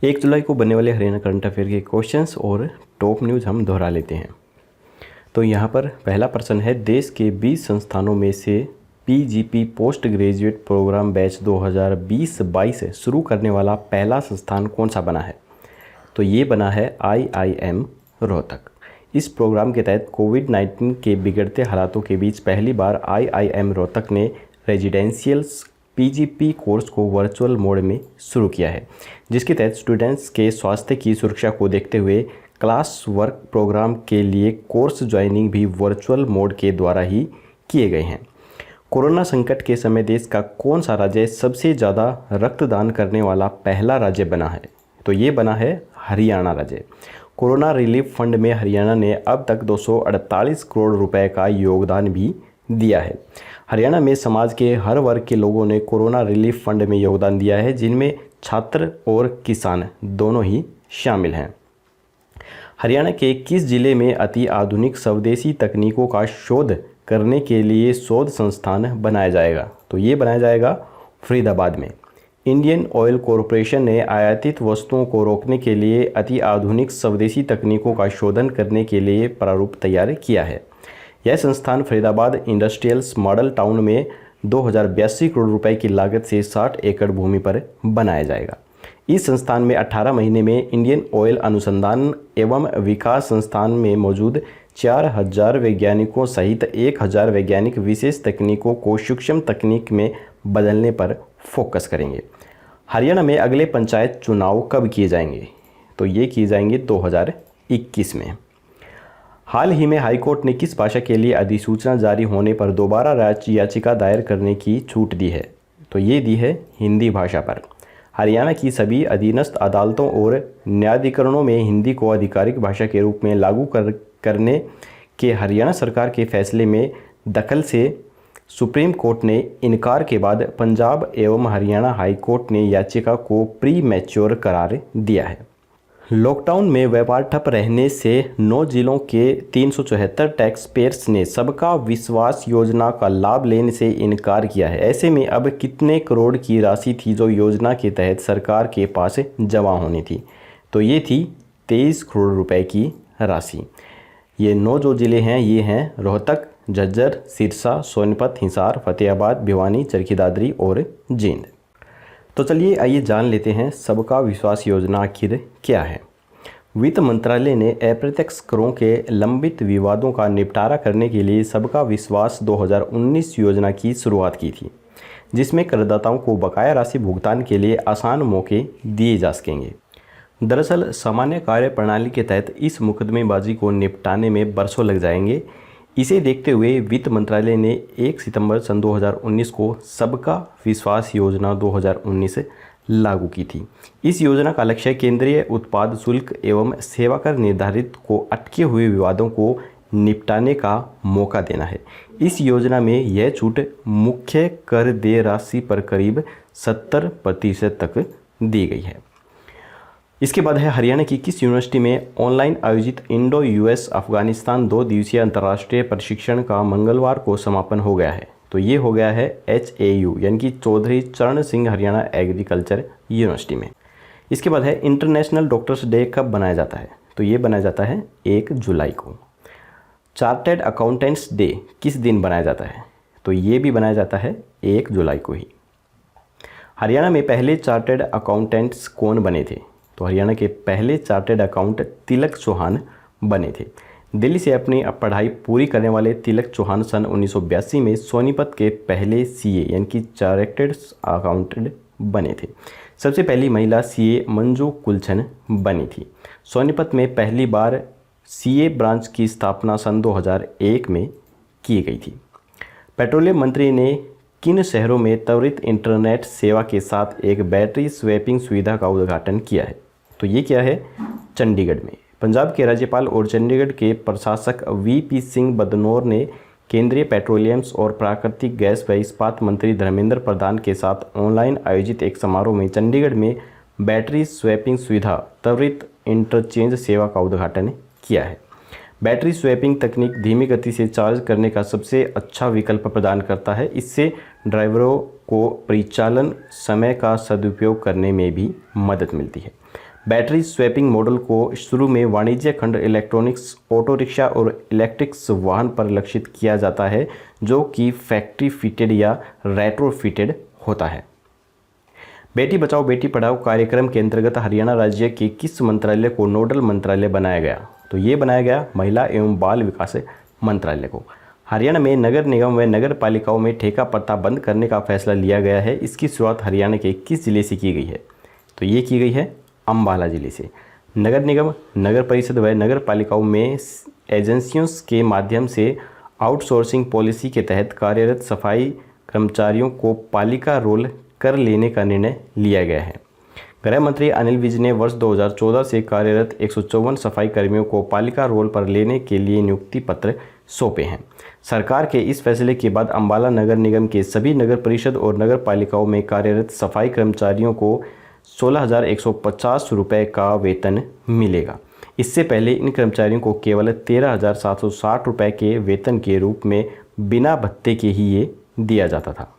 1 जुलाई को बनने वाले हरियाणा करंट अफेयर के क्वेश्चंस और टॉप न्यूज़ हम दोहरा लेते हैं। तो यहाँ पर पहला प्रश्न है, देश के 20 संस्थानों में से PGP post graduate programme batch 2020-22 शुरू करने वाला पहला संस्थान कौन सा बना है? तो ये बना है IIM रोहतक। इस प्रोग्राम के तहत कोविड-19 के बिगड़ते हालातों के बीच पहली बार IIM रोहतक ने रेजिडेंशियल पीजीपी कोर्स को वर्चुअल मोड में शुरू किया है, जिसके तहत स्टूडेंट्स के स्वास्थ्य की सुरक्षा को देखते हुए क्लास वर्क प्रोग्राम के लिए कोर्स ज्वाइनिंग भी वर्चुअल मोड के द्वारा ही किए गए हैं। कोरोना संकट के समय देश का कौन सा राज्य सबसे ज़्यादा रक्तदान करने वाला पहला राज्य बना है? तो ये बना है हरियाणा राज्य। कोरोना रिलीफ फंड में हरियाणा ने अब तक 248 करोड़ रुपए का योगदान भी दिया है। हरियाणा में समाज के हर वर्ग के लोगों ने कोरोना रिलीफ फंड में योगदान दिया है, जिनमें छात्र और किसान दोनों ही शामिल हैं। हरियाणा के किस जिले में अति आधुनिक स्वदेशी तकनीकों का शोध करने के लिए शोध संस्थान बनाया जाएगा? तो ये बनाया जाएगा फरीदाबाद में। इंडियन ऑयल कॉरपोरेशन ने आयातित वस्तुओं को रोकने के लिए अति आधुनिक स्वदेशी तकनीकों का शोधन करने के लिए प्रारूप तैयार किया है। यह संस्थान फरीदाबाद इंडस्ट्रियल्स मॉडल टाउन में 2082 करोड़ रुपए की लागत से 60 एकड़ भूमि पर बनाया जाएगा। इस संस्थान में 18 महीने में इंडियन ऑयल अनुसंधान एवं विकास संस्थान में मौजूद 4000 वैज्ञानिकों सहित 1000 वैज्ञानिक विशेष तकनीकों को सूक्ष्म तकनीक में बदलने पर फोकस करेंगे। हरियाणा में अगले पंचायत चुनाव कब किए जाएंगे? तो ये किए जाएंगे 2021 में। हाल ही में हाईकोर्ट ने किस भाषा के लिए अधिसूचना जारी होने पर दोबारा याचिका दायर करने की छूट दी है? तो ये दी है हिंदी भाषा पर। हरियाणा की सभी अधीनस्थ अदालतों और न्यायाधिकरणों में हिंदी को आधिकारिक भाषा के रूप में लागू करने के हरियाणा सरकार के फैसले में दखल से सुप्रीम कोर्ट ने इनकार के बाद पंजाब एवं हरियाणा हाईकोर्ट ने याचिका को प्री मैच्योर करार दिया है। लॉकडाउन में व्यापार ठप रहने से 9 जिलों के 374 टैक्स पेयर्स ने सबका विश्वास योजना का लाभ लेने से इनकार किया है। ऐसे में अब कितने करोड़ की राशि थी जो योजना के तहत सरकार के पास जमा होनी थी? तो ये थी 23 करोड़ रुपए की राशि। ये 9 जो ज़िले हैं ये हैं रोहतक, झज्जर, सिरसा, सोनीपत, हिसार, फतेहाबाद, भिवानी, चरखी दादरी और जींद। तो चलिए आइए जान लेते हैं सबका विश्वास योजना आखिर क्या है। वित्त मंत्रालय ने अप्रत्यक्ष करों के लंबित विवादों का निपटारा करने के लिए सबका विश्वास 2019 योजना की शुरुआत की थी, जिसमें करदाताओं को बकाया राशि भुगतान के लिए आसान मौके दिए जा सकेंगे। दरअसल सामान्य कार्य प्रणाली के तहत इस मुकदमेबाजी को निपटाने में बरसों लग जाएंगे। इसे देखते हुए वित्त मंत्रालय ने 1 सितंबर सन 2019 को सबका विश्वास योजना 2019 लागू की थी। इस योजना का लक्ष्य केंद्रीय उत्पाद शुल्क एवं सेवा कर निर्धारित को अटके हुए विवादों को निपटाने का मौका देना है। इस योजना में यह छूट मुख्य कर देय राशि पर करीब 70% तक दी गई है। इसके बाद है, हरियाणा की किस यूनिवर्सिटी में ऑनलाइन आयोजित इंडो US अफगानिस्तान 2 दिवसीय अंतर्राष्ट्रीय प्रशिक्षण का मंगलवार को समापन हो गया है? तो ये हो गया है HAU यानी कि चौधरी चरण सिंह हरियाणा एग्रीकल्चर यूनिवर्सिटी में। इसके बाद है, इंटरनेशनल डॉक्टर्स डे कब बनाया जाता है? तो ये बनाया जाता है 1 जुलाई को। चार्टर्ड अकाउंटेंट्स डे किस दिन बनाया जाता है? तो ये भी बनाया जाता है 1 जुलाई को ही। हरियाणा में पहले चार्टर्ड अकाउंटेंट्स कौन बने थे? तो हरियाणा के पहले चार्टर्ड अकाउंट तिलक चौहान बने थे। दिल्ली से अपनी पढ़ाई पूरी करने वाले तिलक चौहान सन 1982 में सोनीपत के पहले CA यानी कि चार्टर्ड अकाउंटेंट बने थे। सबसे पहली महिला CA मंजू कुलछन बनी थी। सोनीपत में पहली बार CA ब्रांच की स्थापना सन 2001 में की गई थी। पेट्रोलियम मंत्री ने किन शहरों में त्वरित इंटरनेट सेवा के साथ एक बैटरी स्वैपिंग सुविधा का उद्घाटन किया है? तो ये क्या है? चंडीगढ़ में। पंजाब के राज्यपाल और चंडीगढ़ के प्रशासक VP सिंह बदनौर ने केंद्रीय पेट्रोलियम्स और प्राकृतिक गैस व इस्पात मंत्री धर्मेंद्र प्रधान के साथ ऑनलाइन आयोजित एक समारोह में चंडीगढ़ में बैटरी स्वैपिंग सुविधा त्वरित इंटरचेंज सेवा का उद्घाटन किया है। बैटरी स्वैपिंग तकनीक धीमी गति से चार्ज करने का सबसे अच्छा विकल्प प्रदान करता है। इससे ड्राइवरों को परिचालन समय का सदुपयोग करने में भी मदद मिलती है। बैटरी स्वैपिंग मॉडल को शुरू में वाणिज्य खंड इलेक्ट्रॉनिक्स, ऑटो रिक्शा और इलेक्ट्रिक्स वाहन पर लक्षित किया जाता है, जो कि फैक्ट्री फिटेड या रेट्रोफिटेड होता है। बेटी बचाओ बेटी पढ़ाओ कार्यक्रम के अंतर्गत हरियाणा राज्य के किस मंत्रालय को नोडल मंत्रालय बनाया गया? तो ये बनाया गया महिला एवं बाल विकास मंत्रालय को। हरियाणा में नगर निगम व नगर पालिकाओं में ठेका प्रथा बंद करने का फैसला लिया गया है। इसकी शुरुआत हरियाणा के किस जिले से की गई है? तो ये की गई है अम्बाला जिले से। नगर निगम, नगर परिषद व नगर पालिकाओं में एजेंसियों के माध्यम से आउटसोर्सिंग पॉलिसी के तहत कार्यरत सफाई कर्मचारियों को पालिका रोल कर लेने का निर्णय लिया गया है। गृह मंत्री अनिल विज ने वर्ष 2014 से कार्यरत 154 सफाई कर्मियों को पालिका रोल पर लेने के लिए नियुक्ति पत्र सौंपे हैं। सरकार के इस फैसले के बाद अम्बाला नगर निगम के सभी नगर परिषद और नगर पालिकाओं में कार्यरत सफाई कर्मचारियों को 16,150 रुपये का वेतन मिलेगा। इससे पहले इन कर्मचारियों को केवल 13,760 रुपये के वेतन के रूप में बिना भत्ते के ही ये दिया जाता था।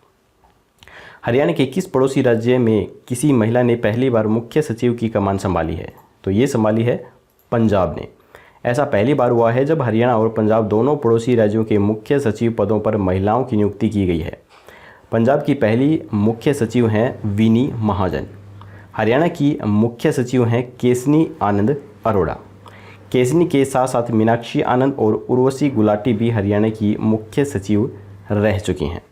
हरियाणा के किस पड़ोसी राज्य में किसी महिला ने पहली बार मुख्य सचिव की कमान संभाली है? तो ये संभाली है पंजाब ने। ऐसा पहली बार हुआ है जब हरियाणा और पंजाब दोनों पड़ोसी राज्यों के मुख्य सचिव पदों पर महिलाओं की नियुक्ति की गई है। पंजाब की पहली मुख्य सचिव हैं विनी महाजन। हरियाणा की मुख्य सचिव हैं केसनी आनंद अरोड़ा। केसनी के साथ साथ मीनाक्षी आनंद और उर्वशी गुलाटी भी हरियाणा की मुख्य सचिव रह चुकी हैं।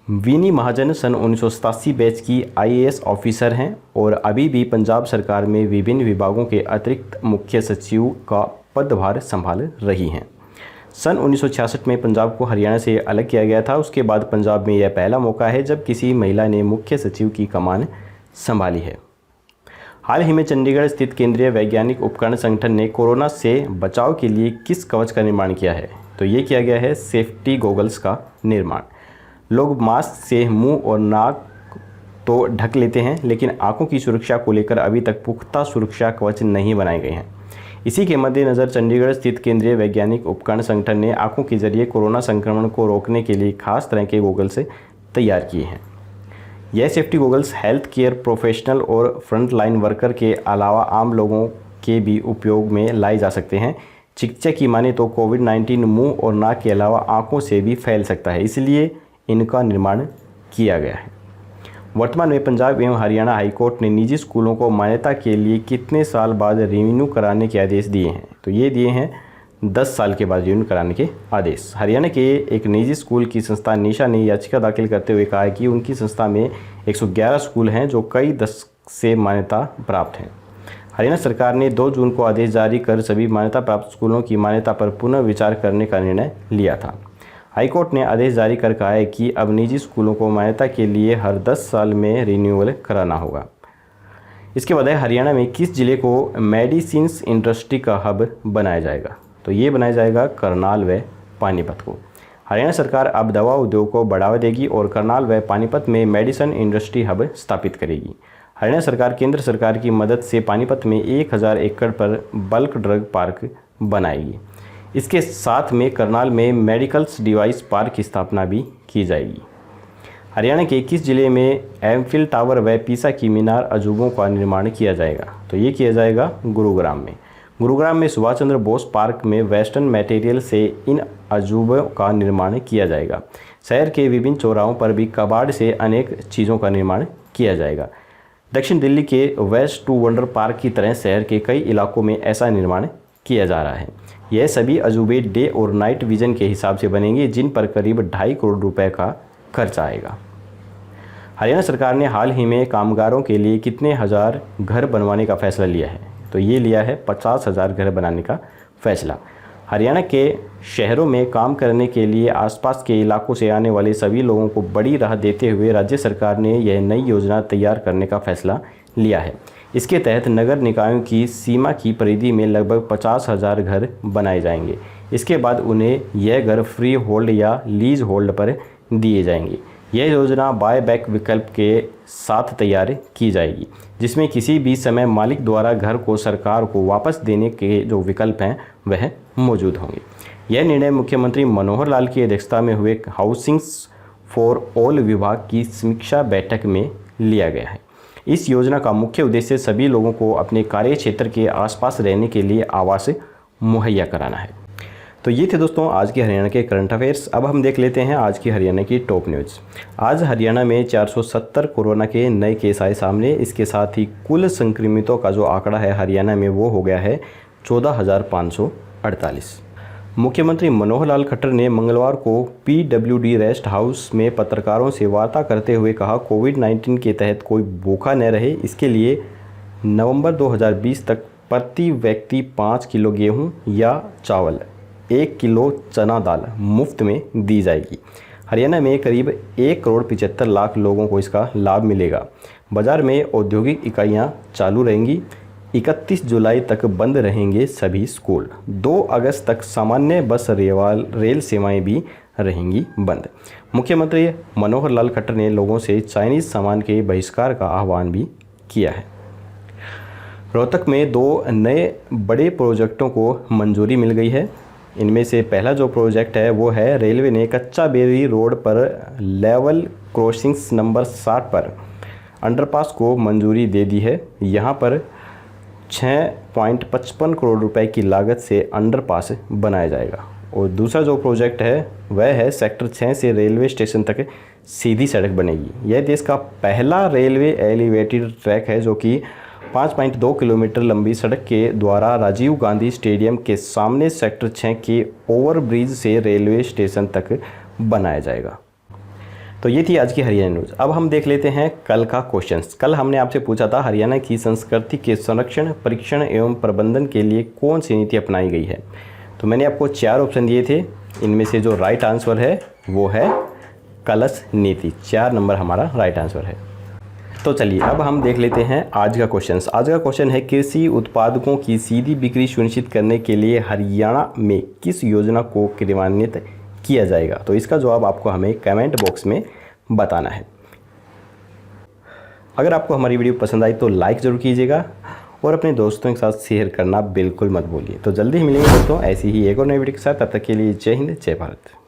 विनी महाजन सन 1987 बैच की IAS ऑफिसर हैं और अभी भी पंजाब सरकार में विभिन्न विभागों के अतिरिक्त मुख्य सचिव का पदभार संभाल रही हैं। सन 1966 में पंजाब को हरियाणा से अलग किया गया था। उसके बाद पंजाब में यह पहला मौका है जब किसी महिला ने मुख्य सचिव की कमान संभाली है। हाल ही में चंडीगढ़ स्थित केंद्रीय वैज्ञानिक उपकरण संगठन ने कोरोना से बचाव के लिए किस कवच का निर्माण किया है? तो ये किया गया है सेफ्टी गॉगल्स का निर्माण। लोग मास्क से मुंह और नाक तो ढक लेते हैं, लेकिन आंखों की सुरक्षा को लेकर अभी तक पुख्ता सुरक्षा कवच नहीं बनाए गए हैं। इसी के मद्देनज़र चंडीगढ़ स्थित केंद्रीय वैज्ञानिक उपकरण संगठन ने आंखों के जरिए कोरोना संक्रमण को रोकने के लिए खास तरह के गॉगल्स तैयार किए हैं। यह safety goggles health care professional और फ्रंट लाइन वर्कर के अलावा आम लोगों के भी उपयोग में लाए जा सकते हैं। चिकित्सा की माने तो कोविड-19 मुंह और नाक के अलावा आंखों से भी फैल सकता है, इसलिए इनका निर्माण किया गया है। वर्तमान में पंजाब एवं हरियाणा हाईकोर्ट ने निजी स्कूलों को मान्यता के लिए कितने साल बाद रिन्यू कराने के आदेश दिए हैं? तो ये दिए हैं 10 साल के बाद रिन्यू कराने के आदेश। हरियाणा के एक निजी स्कूल की संस्था निशा ने याचिका दाखिल करते हुए कहा है कि उनकी संस्था में 111 स्कूल हैं जो कई दशक से मान्यता प्राप्त हैं। हरियाणा सरकार ने 2 जून को आदेश जारी कर सभी मान्यता प्राप्त स्कूलों की मान्यता पर पुनः विचार करने का निर्णय लिया था। हाईकोर्ट ने आदेश जारी कर कहा है कि अब निजी स्कूलों को मान्यता के लिए हर 10 साल में रिन्यूअल कराना होगा। इसके बाद हरियाणा में किस जिले को मेडिसिन्स इंडस्ट्री का हब बनाया जाएगा? तो ये बनाया जाएगा करनाल व पानीपत को। हरियाणा सरकार अब दवा उद्योग को बढ़ावा देगी और करनाल व पानीपत में मेडिसिन इंडस्ट्री हब स्थापित करेगी। हरियाणा सरकार केंद्र सरकार की मदद से पानीपत में 1000 एकड़ पर बल्क ड्रग पार्क बनाएगी। इसके साथ में करनाल में मेडिकल्स डिवाइस पार्क की स्थापना भी की जाएगी। हरियाणा के किस जिले में एमफिल टावर व पीसा की मीनार अजूबों का निर्माण किया जाएगा? तो ये किया जाएगा गुरुग्राम में। गुरुग्राम में सुभाष चंद्र बोस पार्क में वेस्टर्न मटेरियल से इन अजूबों का निर्माण किया जाएगा। शहर के विभिन्न चौराहों पर भी कबाड़ से अनेक चीज़ों का निर्माण किया जाएगा। दक्षिण दिल्ली के वेस्ट टू वंडर पार्क की तरह शहर के कई इलाकों में ऐसा निर्माण किया जा रहा है। यह सभी अजूबे डे और नाइट विजन के हिसाब से बनेंगे, जिन पर करीब 2.5 करोड़ रुपए का खर्च आएगा। हरियाणा सरकार ने हाल ही में कामगारों के लिए कितने हज़ार घर बनवाने का फैसला लिया है? तो ये लिया है 50,000 घर बनाने का फैसला। हरियाणा के शहरों में काम करने के लिए आसपास के इलाकों से आने वाले सभी लोगों को बड़ी राहत देते हुए राज्य सरकार ने यह नई योजना तैयार करने का फैसला लिया है। इसके तहत नगर निकायों की सीमा की परिधि में लगभग 50,000 घर बनाए जाएंगे। इसके बाद उन्हें यह घर फ्री होल्ड या लीज होल्ड पर दिए जाएंगे। यह योजना बाय बैक विकल्प के साथ तैयार की जाएगी, जिसमें किसी भी समय मालिक द्वारा घर को सरकार को वापस देने के जो विकल्प हैं वह मौजूद होंगे। यह निर्णय मुख्यमंत्री मनोहर लाल की अध्यक्षता में हुए हाउसिंग्स फॉर ऑल विभाग की समीक्षा बैठक में लिया गया है। इस योजना का मुख्य उद्देश्य सभी लोगों को अपने कार्य क्षेत्र के आसपास रहने के लिए आवास मुहैया कराना है। तो ये थे दोस्तों आज के हरियाणा के करंट अफेयर्स। अब हम देख लेते हैं आज की हरियाणा की टॉप न्यूज़। आज हरियाणा में 470 कोरोना के नए केस आए सामने। इसके साथ ही कुल संक्रमितों का जो आंकड़ा है हरियाणा में वो हो गया है 14,548। मुख्यमंत्री मनोहर लाल खट्टर ने मंगलवार को PWD रेस्ट हाउस में पत्रकारों से वार्ता करते हुए कहा, कोविड-19 के तहत कोई भूखा न रहे, इसके लिए नवंबर 2020 तक प्रति व्यक्ति 5 किलो गेहूं या चावल, 1 किलो चना दाल मुफ्त में दी जाएगी। हरियाणा में करीब 1,75,00,000 लोगों को इसका लाभ मिलेगा। बाज़ार में औद्योगिक इकाइयां चालू रहेंगी। 31 जुलाई तक बंद रहेंगे सभी स्कूल। 2 अगस्त तक सामान्य बस रेल सेवाएं भी रहेंगी बंद। मुख्यमंत्री मनोहर लाल खट्टर ने लोगों से चाइनीज़ सामान के बहिष्कार का आह्वान भी किया है। रोहतक में 2 नए बड़े प्रोजेक्टों को मंजूरी मिल गई है। इनमें से पहला जो प्रोजेक्ट है वो है रेलवे ने कच्चा बेरी रोड पर लेवल क्रॉसिंग्स नंबर 60 पर अंडरपास को मंजूरी दे दी है। यहाँ पर 6.55 करोड़ रुपए की लागत से अंडरपास बनाया जाएगा। और दूसरा जो प्रोजेक्ट है वह है सेक्टर 6 से रेलवे स्टेशन तक सीधी सड़क बनेगी। यह देश का पहला रेलवे एलिवेटेड ट्रैक है जो कि 5.2 किलोमीटर लंबी सड़क के द्वारा राजीव गांधी स्टेडियम के सामने सेक्टर 6 के ओवरब्रिज से रेलवे स्टेशन तक बनाया जाएगा। तो ये थी आज की हरियाणा न्यूज़। अब हम देख लेते हैं कल का क्वेश्चंस। कल हमने आपसे पूछा था हरियाणा की संस्कृति के संरक्षण, परीक्षण एवं प्रबंधन के लिए कौन सी नीति अपनाई गई है। तो मैंने आपको 4 ऑप्शन दिए थे। इनमें से जो राइट आंसर है वो है कलश नीति। 4 नंबर हमारा राइट आंसर है। तो चलिए अब हम देख लेते हैं आज का क्वेश्चन। आज का क्वेश्चन है कृषि उत्पादकों की सीधी बिक्री सुनिश्चित करने के लिए हरियाणा में किस योजना को क्रियान्वित किया जाएगा। तो इसका जवाब आपको हमें कमेंट बॉक्स में बताना है। अगर आपको हमारी वीडियो पसंद आई तो लाइक ज़रूर कीजिएगा और अपने दोस्तों के साथ शेयर करना बिल्कुल मत भूलिए। तो जल्दी ही मिलेंगे दोस्तों ऐसी ही एक और नई वीडियो के साथ। तब तक के लिए जय हिंद, जय भारत।